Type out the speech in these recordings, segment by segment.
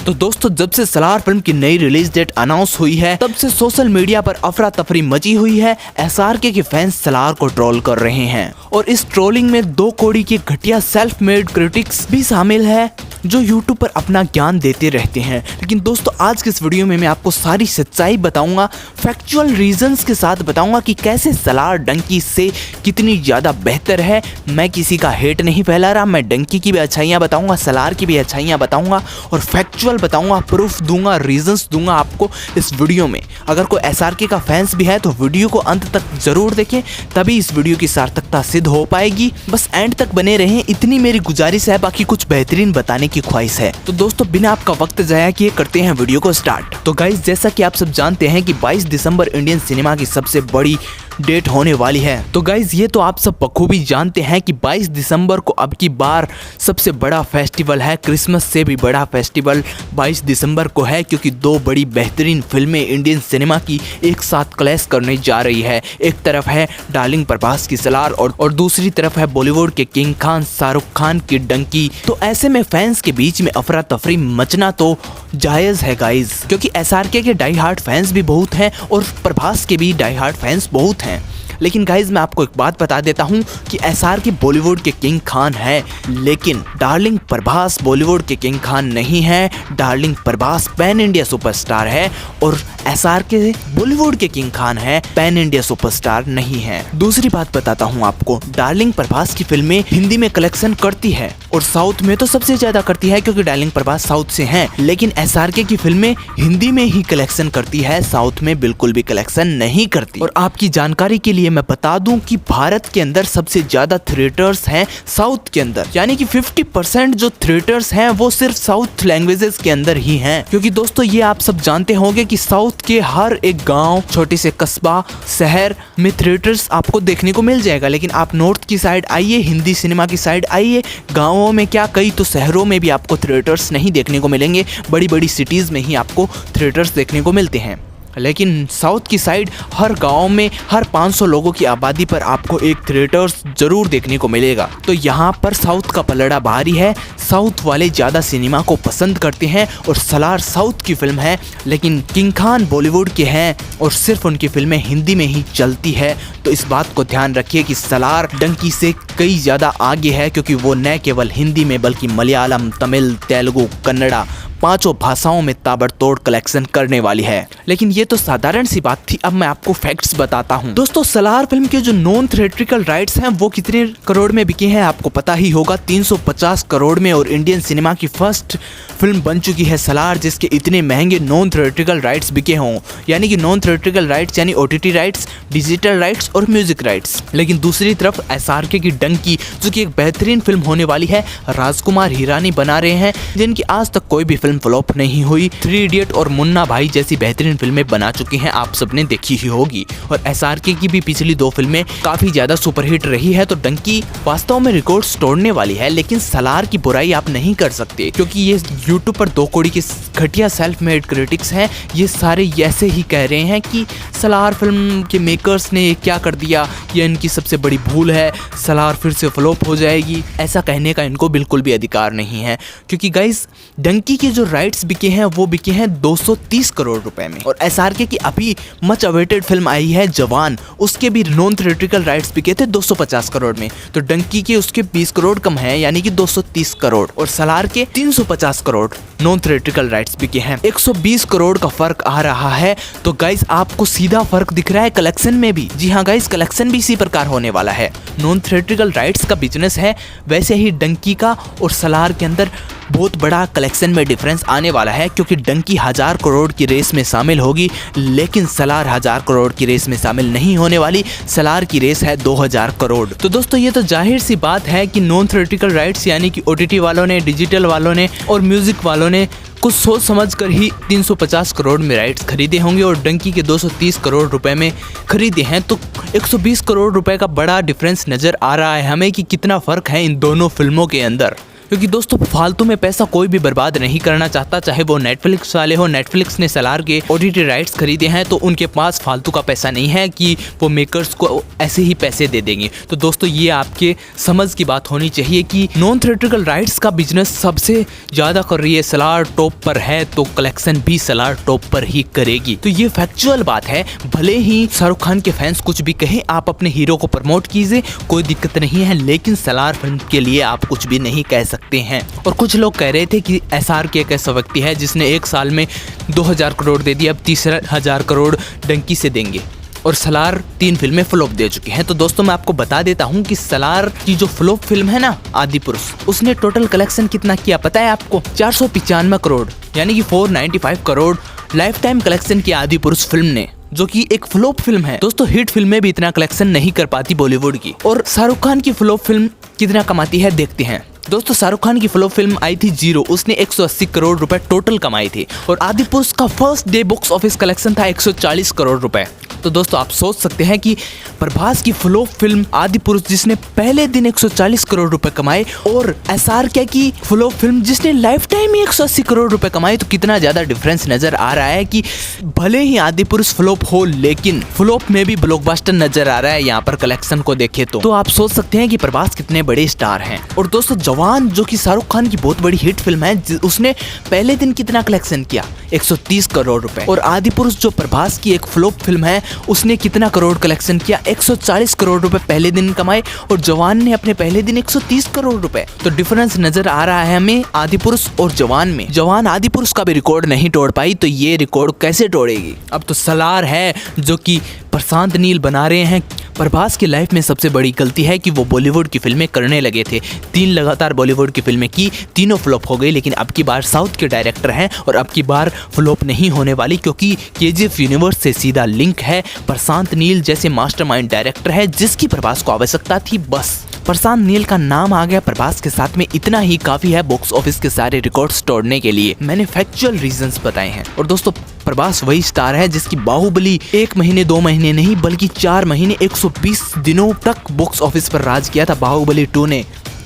तो दोस्तों जब से सलार फिल्म की नई रिलीज डेट अनाउंस हुई है तब से सोशल मीडिया पर अफरा तफरी मची हुई है। एसआरके के फैंस सलार को ट्रोल कर रहे हैं और इस ट्रोलिंग में 2 कौड़ी के घटिया सेल्फ मेड क्रिटिक्स भी शामिल है जो यूट्यूब पर अपना ज्ञान देते रहते हैं। लेकिन दोस्तों आज के इस वीडियो में मैं आपको सारी सच्चाई बताऊंगा, फैक्चुअल रीजंस के साथ बताऊंगा कि कैसे सलार डंकी से कितनी ज़्यादा बेहतर है। मैं किसी का हेट नहीं फैला रहा, मैं डंकी की भी अच्छाइयाँ बताऊंगा, सलार की भी अच्छाइयाँ बताऊंगा और फैक्चुअल बताऊंगा, प्रूफ दूंगा, रीजंस दूंगा आपको इस वीडियो में। अगर कोई एसआरके का फैंस भी है तो वीडियो को अंत तक जरूर देखें, तभी इस वीडियो की सार्थकता सिद्ध हो पाएगी। बस एंड तक बने रहें, इतनी मेरी गुजारिश है, बाकी कुछ बेहतरीन बताने की ख्वाहिश है। तो दोस्तों बिना आपका वक्त जाया किए करते हैं वीडियो को स्टार्ट। तो गाइस जैसा कि आप सब जानते हैं कि 22 दिसंबर इंडियन सिनेमा की सबसे बड़ी डेट होने वाली है। तो गाइस ये तो आप सब बखूबी जानते हैं कि 22 दिसंबर को अब की बार सबसे बड़ा फेस्टिवल है, क्रिसमस से भी बड़ा फेस्टिवल 22 दिसंबर को है, क्योंकि 2 बड़ी बेहतरीन फिल्में इंडियन सिनेमा की एक साथ क्लैश करने जा रही है। एक तरफ है डार्लिंग प्रभास की सलार और दूसरी तरफ है बॉलीवुड के किंग खान शाहरुख खान की डंकी। तो ऐसे में फैंस के बीच में अफरा तफरी मचना तो जायज़ है गाइज, क्योंकि एसआरके के डाई हार्ड फैंस भी बहुत हैं और प्रभास के भी डाई हार्ड फैंस बहुत हैं। लेकिन गाइज मैं आपको एक बात बता देता हूं कि एसआरके बॉलीवुड के किंग खान है, लेकिन डार्लिंग प्रभास बॉलीवुड के किंग खान नहीं है। Darling Prabhas pan India superstar है और एसआरके बॉलीवुड के किंग खान है, पैन इंडिया सुपरस्टार नहीं है। दूसरी बात बताता हूं आपको, डार्लिंग प्रभास की फिल्में हिंदी में कलेक्शन करती है और साउथ में तो सबसे ज्यादा करती है, क्योंकि डार्लिंग प्रभास साउथ से हैं। लेकिन एसआरके की फिल्में हिंदी में ही कलेक्शन करती है, साउथ में बिल्कुल भी कलेक्शन नहीं करती। और आपकी जानकारी के लिए मैं बता दूं कि भारत के अंदर सबसे ज्यादा थिएटर्स हैं साउथ के अंदर, यानी कि 50% जो थिएटर्स हैं वो सिर्फ साउथ लैंग्वेजेस के अंदर ही हैं। क्योंकि दोस्तों ये आप सब जानते होंगे कि साउथ के हर एक गांव, छोटे से कस्बा, शहर में थिएटर्स आपको देखने को मिल जाएगा। लेकिन आप नॉर्थ की साइड आइए, हिंदी सिनेमा की साइड आइए, गाँवों में क्या कई तो शहरों में भी आपको थिएटर्स नहीं देखने को मिलेंगे, बड़ी बड़ी सिटीज में ही आपको थिएटर्स देखने को मिलते हैं। लेकिन साउथ की साइड हर गांव में हर 500 लोगों की आबादी पर आपको एक थिएटर्स जरूर देखने को मिलेगा। तो यहाँ पर साउथ का पलड़ा भारी है, साउथ वाले ज़्यादा सिनेमा को पसंद करते हैं और सलार साउथ की फिल्म है, लेकिन किंग खान बॉलीवुड के हैं और सिर्फ उनकी फिल्में हिंदी में ही चलती है। तो इस बात को ध्यान रखिए कि सलार डंकी से कई ज़्यादा आगे है, क्योंकि वो न केवल हिंदी में बल्कि मलयालम, तमिल, तेलुगु, कन्नड़ा 5 भाषाओं में ताबड़तोड़ कलेक्शन करने वाली है। लेकिन ये तो साधारण सी बात थी, अब मैं आपको फैक्ट्स बताता हूँ। दोस्तों सलार फिल्म के जो नॉन थिएट्रिकल राइट्स हैं वो कितने करोड़ में बिके हैं आपको पता ही होगा, 350 करोड़ में। और इंडियन सिनेमा की फर्स्ट फिल्म बन चुकी है सलार जिसके इतने महंगे नॉन थिएट्रिकल राइट्स बिके हों, यानी कि नॉन थिएट्रिकल राइट्स यानी OTT राइट्स, डिजिटल राइट्स और म्यूजिक राइट्स। लेकिन दूसरी तरफ एसआरके की डंकी जो कि एक बेहतरीन फिल्म होने वाली है, राजकुमार हिरानी बना रहे हैं, जिनकी आज तक कोई भी फिल्म फ्लॉप नहीं हुई। 3 इडियट और मुन्ना भाई जैसी बेहतरीन फिल्में बना चुकी हैं, आप सबने देखी ही होगी। और एसआरके की भी पिछली 2 फिल्में काफी ज्यादा सुपरहिट रही है। तो डंकी वास्तव में रिकॉर्ड्स तोड़ने वाली है, लेकिन सलार की बुराई आप नहीं कर सकते, क्योंकि ये यूट्यूब पर 2 कौड़ी के घटिया सेल्फ मेड क्रिटिक्स हैं। ये सारे ऐसे ही कह रहे हैं कि सलार फिल्म के मेकर्स ने क्या कर दिया, ये इनकी सबसे बड़ी भूल है, सलार फिर से फ्लॉप हो जाएगी। ऐसा कहने का इनको बिल्कुल भी अधिकार नहीं है, क्योंकि गाइस डंकी के जो राइट्स बिके हैं वो बिके हैं 230 करोड़ रुपए में। और एसआरके की अभी मच अवेटेड फिल्म आई है जवान, उसके भी नॉन थिएट्रिकल राइट्स बिके थे 250 करोड़ में। तो डंकी के उसके 20 करोड़ कम है, यानी कि 230 करोड़, और सलार के 350 करोड़ नॉन थिएट्रिकल राइट्स बिके हैं। 120 करोड़ का फर्क आ रहा है। तो गाइस आपको सीधा फर्क दिख रहा है कलेक्शन में भी। जी हाँ गाइस, कलेक्शन भी इसी प्रकार होने वाला है। नॉन थिएट्रिकल राइट्स का बिजनेस है, वैसे ही डंकी का और सलार के अंदर बहुत बड़ा कलेक्शन में डिफरेंस आने वाला है, क्योंकि डंकी 1000 करोड़ की रेस में शामिल होगी, लेकिन सलार 1000 करोड़ की रेस में शामिल नहीं होने वाली। सलार की रेस है 2000 करोड़। तो दोस्तों ये तो जाहिर सी बात है कि नॉन थिएट्रिकल राइट्स यानी कि OTT वालों ने, डिजिटल वालों ने और म्यूजिक वालों ने कुछ सोच समझ कर ही 350 करोड़ में राइट्स खरीदे होंगे और डंकी के 230 करोड़ रुपए में खरीदे हैं। तो 120 करोड़ रुपए का बड़ा डिफरेंस नजर आ रहा है हमें कि कितना फर्क है इन दोनों फिल्मों के अंदर। क्योंकि दोस्तों फालतू में पैसा कोई भी बर्बाद नहीं करना चाहता, चाहे वो नेटफ्लिक्स वाले हो। नेटफ्लिक्स ने सलार के ओटीटी राइट्स खरीदे हैं तो उनके पास फालतू का पैसा नहीं है कि वो मेकर्स को ऐसे ही पैसे दे देंगे। तो दोस्तों ये आपके समझ की बात होनी चाहिए कि नॉन थिएट्रिकल राइट्स का बिजनेस सबसे ज्यादा कर रही है, सलार टॉप पर है तो कलेक्शन भी सलार टॉप पर ही करेगी। तो ये फैक्चुअल बात है। भले ही शाहरुख खान के फैंस कुछ भी कहें, आप अपने हीरो को प्रमोट कीजिए, कोई दिक्कत नहीं है, लेकिन सलार फिल्म के लिए आप कुछ भी नहीं कह सकते हैं। और कुछ लोग कह रहे थे कि SRK एक ऐसा व्यक्ति है जिसने एक साल में 2000 करोड़ दे दिया, अब 30,000 करोड़ डंकी से देंगे, और सलार 3 फिल्में फ्लॉप दे चुकी हैं। तो दोस्तों मैं आपको बता देता हूं कि सलार की जो फ्लॉप फिल्म है ना, आदिपुरुष, उसने टोटल कलेक्शन कितना किया पता है आपको? 495 करोड़, यानी कि 495 करोड़ लाइफ टाइम कलेक्शन किया आदिपुरुष फिल्म ने, जो कि एक फ्लॉप फिल्म है। दोस्तों हिट फिल्में भी इतना कलेक्शन नहीं कर पाती बॉलीवुड की। और शाहरुख खान की फ्लॉप फिल्म कितना कमाती है देखते हैं। दोस्तों शाहरुख खान की फ्लॉप फिल्म आई थी जीरो, उसने 180 करोड़ रुपए टोटल कमाए थे, और आदिपुरुष का first day box office collection था 140 करोड़ रुपए। तो दोस्तों आप सोच सकते हैं कि प्रभास की फ्लॉप फिल्म आदिपुरुष जिसने पहले दिन 140 करोड़ रुपए कमाए, और SRK की फ्लॉप फिल्म जिसने लाइफ टाइम 180 करोड़ रुपए कमाए, तो कितना ज्यादा डिफरेंस नजर आ रहा है कि भले ही आदिपुरुष फ्लॉप हो, लेकिन फ्लॉप में भी ब्लॉकबस्टर नजर आ रहा है यहाँ पर कलेक्शन को देखे तो आप सोच सकते हैं कि प्रभास कितने बड़े स्टार हैं। और दोस्तों जवान जो कि शाहरुख खान की बहुत बड़ी हिट फिल्म है, उसने पहले दिन कितना कलेक्शन किया? 130 करोड़ रुपए। और आदिपुरुष जो प्रभास की एक फ्लॉप फिल्म है, उसने कितना करोड़ कलेक्शन किया? 140 करोड़ रुपए पहले दिन कमाए, और जवान ने अपने पहले दिन 130 करोड़ रुपए। तो डिफरेंस नजर आ रहा है हमें आदिपुरुष और जवान में। जवान आदिपुरुष का भी रिकॉर्ड नहीं तोड़ पाई, तो ये रिकॉर्ड कैसे तोड़ेगी? अब तो सलार है जो कि प्रशांत नील बना रहे हैं। प्रभास की लाइफ में सबसे बड़ी गलती है कि वो बॉलीवुड की फिल्में करने लगे थे। 3 लगातार बॉलीवुड की फिल्में की, तीनों फ्लॉप हो गई, लेकिन अब की बार साउथ के डायरेक्टर हैं और अब की बार फ्लॉप नहीं होने वाली, क्योंकि KGF यूनिवर्स से सीधा लिंक है। प्रशांत नील जैसे मास्टरमाइंड डायरेक्टर है जिसकी प्रभास को आवश्यकता थी, बस प्रशांत नील का नाम आ गया प्रभास के साथ में, इतना ही काफी है बॉक्स ऑफिस के सारे रिकॉर्ड्स तोड़ने के लिए। मैंने फैक्चुअल रीजंस बताए हैं। और दोस्तों प्रभास वही स्टार है जिसकी बाहुबली 1 महीने 2 महीने नहीं बल्कि 4 महीने 120 दिनों तक बॉक्स ऑफिस पर राज किया था बाहुबली 2 ने,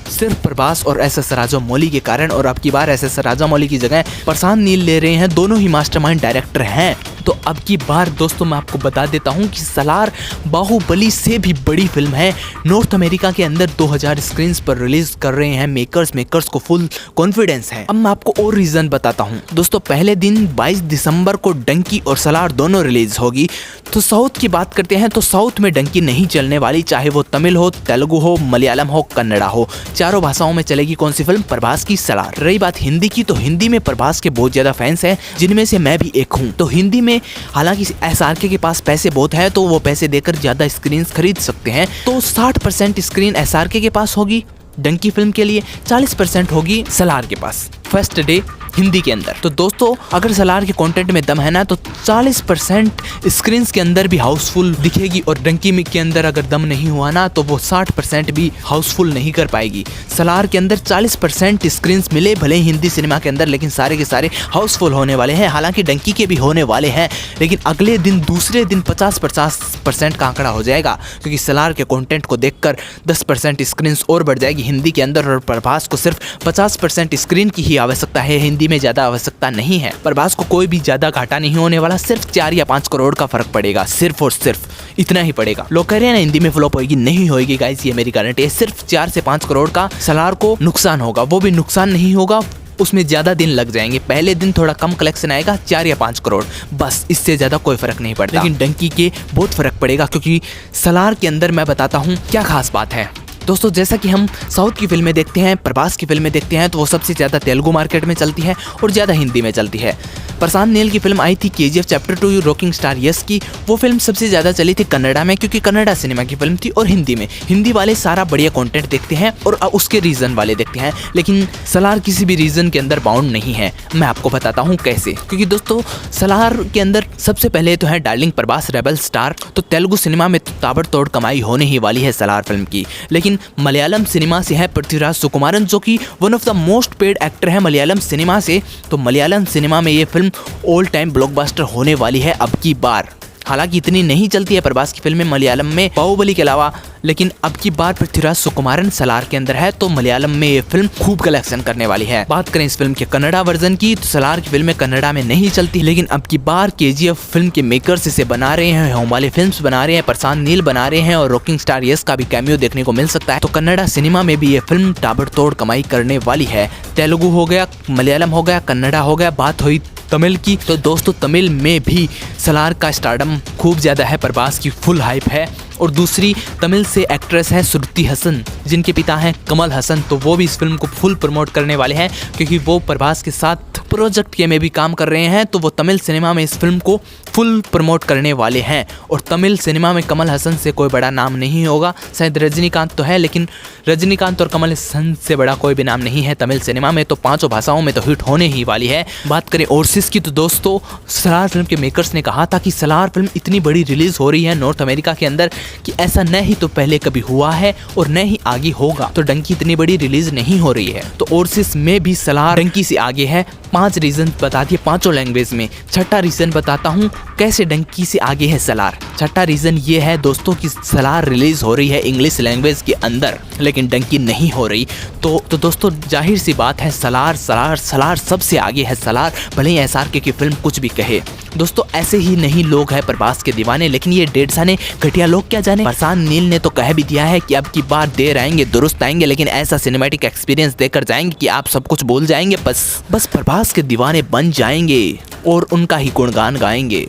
सिर्फ प्रभास और SS राजामौली के कारण। और अब की बार SS राजामौली की जगह प्रशांत नील ले रहे हैं, दोनों ही मास्टरमाइंड डायरेक्टर हैं। तो अब की बार दोस्तों मैं आपको बता देता हूं कि सलार बाहुबली से भी बड़ी फिल्म है। नॉर्थ अमेरिका के अंदर 2000 स्क्रीन पर रिलीज कर रहे हैं मेकर्स को फुल कॉन्फिडेंस है। अब मैं आपको और रीजन बताता हूं। दोस्तों पहले दिन 22 दिसंबर को डंकी और सलार दोनों रिलीज होगी। तो साउथ की बात करते हैं तो साउथ में डंकी नहीं चलने वाली, चाहे वो तमिल हो, तेलुगु हो, मलयालम हो, कन्नड़ा हो, चारों भाषाओं में चलेगी कौन सी फिल्म? प्रभास की सलार। रही बात हिंदी की, तो हिंदी में प्रभास के बहुत ज्यादा फैंस हैं, जिनमें से मैं भी एक हूँ। तो हिंदी में हालांकि SRK के पास पैसे बहुत है, तो वो पैसे देकर ज्यादा स्क्रीन खरीद सकते हैं। तो 60% स्क्रीन SRK के पास होगी डंकी फिल्म के लिए, 40% होगी सलार के पास फर्स्ट डे हिंदी के अंदर। तो दोस्तों अगर सलार के कंटेंट में दम है ना, तो 40% स्क्रीन के अंदर भी हाउसफुल दिखेगी, और डंकी में के अंदर अगर दम नहीं हुआ ना, तो वो 60% भी हाउसफुल नहीं कर पाएगी। सलार के अंदर 40% स्क्रीन मिले भले ही हिंदी सिनेमा के अंदर, लेकिन सारे के सारे हाउसफुल होने वाले हैं। हालांकि डंकी के भी होने वाले हैं, लेकिन अगले दिन दूसरे दिन 50% का आंकड़ा हो जाएगा, क्योंकि सलार के कंटेंट को देखकर 10% स्क्रीन और बढ़ जाएगी हिंदी के अंदर। और प्रभास को सिर्फ 50% स्क्रीन की ही आवश्यकता है, हिंदी में ज्यादा आवश्यकता नहीं है। प्रभास को कोई भी ज्यादा घाटा नहीं होने वाला, सिर्फ 4 या 5 करोड़ का फर्क पड़ेगा, सिर्फ और सिर्फ इतना ही पड़ेगा। लोग कह रहे हैं ना हिंदी में फ्लॉप होगी, नहीं होगी गाइस, ये मेरी गारंटी है। सिर्फ 4 से 5 करोड़ का सलार को नुकसान होगा, वो भी नुकसान नहीं होगा, उसमें ज्यादा दिन लग जाएंगे। पहले दिन थोड़ा कम कलेक्शन आएगा, 4 या 5 करोड़, बस इससे ज्यादा कोई फर्क नहीं पड़ता। लेकिन डंकी के बहुत फर्क पड़ेगा, क्योंकि सलार के अंदर मैं बताता हूँ क्या खास बात है। दोस्तों जैसा कि हम साउथ की फिल्में देखते हैं, प्रभास की फिल्में देखते हैं, तो वो सबसे ज़्यादा तेलुगु मार्केट में चलती है और ज़्यादा हिंदी में चलती है। प्रशांत नील की फिल्म आई थी KGF chapter 2 rocking star yes की, वो फिल्म सबसे ज़्यादा चली थी कन्नड़ा में, क्योंकि कन्नड़ा सिनेमा की फिल्म थी, और हिंदी में। हिंदी वाले सारा बढ़िया कंटेंट देखते हैं और उसके रीजन वाले देखते हैं, लेकिन सलार किसी भी रीजन के अंदर बाउंड नहीं है। मैं आपको बताता हूँ कैसे। क्योंकि दोस्तों सलार के अंदर सबसे पहले तो है डार्लिंग प्रभास रेबल स्टार, तो तेलुगु सिनेमा में ताबड़तोड़ कमाई होने ही वाली है सलार फिल्म की। लेकिन मलयालम सिनेमा से है पृथ्वीराज सुकुमारन, जो कि one of the most paid actor है मलयालम सिनेमा से। तो मलयालम सिनेमा में ये फिल्म ऑल टाइम ब्लॉकबस्टर होने वाली है अब की बार। हालांकि इतनी नहीं चलती है प्रभास की फिल्में मलयालम में बाहुबली के अलावा, लेकिन अब की बार पृथ्वीराज सुकुमारन सलार के अंदर है तो मलयालम में ये फिल्म खूब कलेक्शन करने वाली है। बात करें इस फिल्म के कन्नड़ा वर्जन की तो सलार की फिल्में कन्नड़ा में नहीं चलती, लेकिन अब की बार केजीएफ फिल्म के मेकर्स इसे बना रहे हैं, होम वाले फिल्म्स बना रहे हैं, प्रशांत नील बना रहे हैं और रॉकिंग स्टार यस का भी कैमियो देखने को मिल सकता है। तो कन्नड़ा सिनेमा में भी ये फिल्म ताबड़तोड़ कमाई करने वाली है। तेलुगु हो गया, मलयालम हो गया, कन्नड़ा हो गया, बात हुई तमिल की तो दोस्तों तमिल में भी सलार का स्टारडम खूब ज़्यादा है, प्रभास की फुल हाइप है। और दूसरी तमिल से एक्ट्रेस है श्रुति हसन जिनके पिता हैं कमल हसन, तो वो भी इस फिल्म को फुल प्रमोट करने वाले हैं क्योंकि वो प्रभास के साथ प्रोजेक्ट के में भी काम कर रहे हैं, तो वो तमिल सिनेमा में इस फिल्म को फुल प्रमोट करने वाले हैं। और तमिल सिनेमा में कमल हसन से कोई बड़ा नाम नहीं होगा, शायद रजनीकांत तो है, लेकिन रजनीकांत और कमल हसन से बड़ा कोई भी नाम नहीं है तमिल सिनेमा में, तो 5 भाषाओं में तो हिट होने ही वाली है। बात करें ओवरसीज की तो दोस्तों सलार फिल्म के मेकर्स ने कहा था कि सलार फिल्म इतनी बड़ी रिलीज हो रही है नॉर्थ अमेरिका के अंदर कि ऐसा न ही तो पहले कभी हुआ है और न ही आगे होगा, तो डंकी इतनी बड़ी रिलीज नहीं हो रही है। तो ओवरसीज में भी सलार डंकी से आगे है। 5 रीजन बता दिए 5 लैंग्वेज में। छठा रीजन बताता हूँ कैसे डंकी से आगे है सलार। छठा रीजन ये है दोस्तों कि सलार रिलीज हो रही है इंग्लिश लैंग्वेज के अंदर, लेकिन डंकी नहीं हो रही। तो दोस्तों जाहिर सी बात है सलार सलार सलार सबसे आगे है सलार, भले ही एसआरके की फिल्म कुछ भी कहे। दोस्तों ऐसे ही नहीं लोग हैं प्रभास के दीवाने, लेकिन ये 1.5 साने घटिया लोग क्या जाने। प्रशांत नील ने तो कह भी दिया है कि अब की बार देर आएंगे दुरुस्त आएंगे, लेकिन ऐसा सिनेमैटिक एक्सपीरियंस देकर जाएंगे कि आप सब कुछ भूल जाएंगे, बस प्रभास के दीवाने बन जाएंगे और उनका ही गुणगान गाएंगे।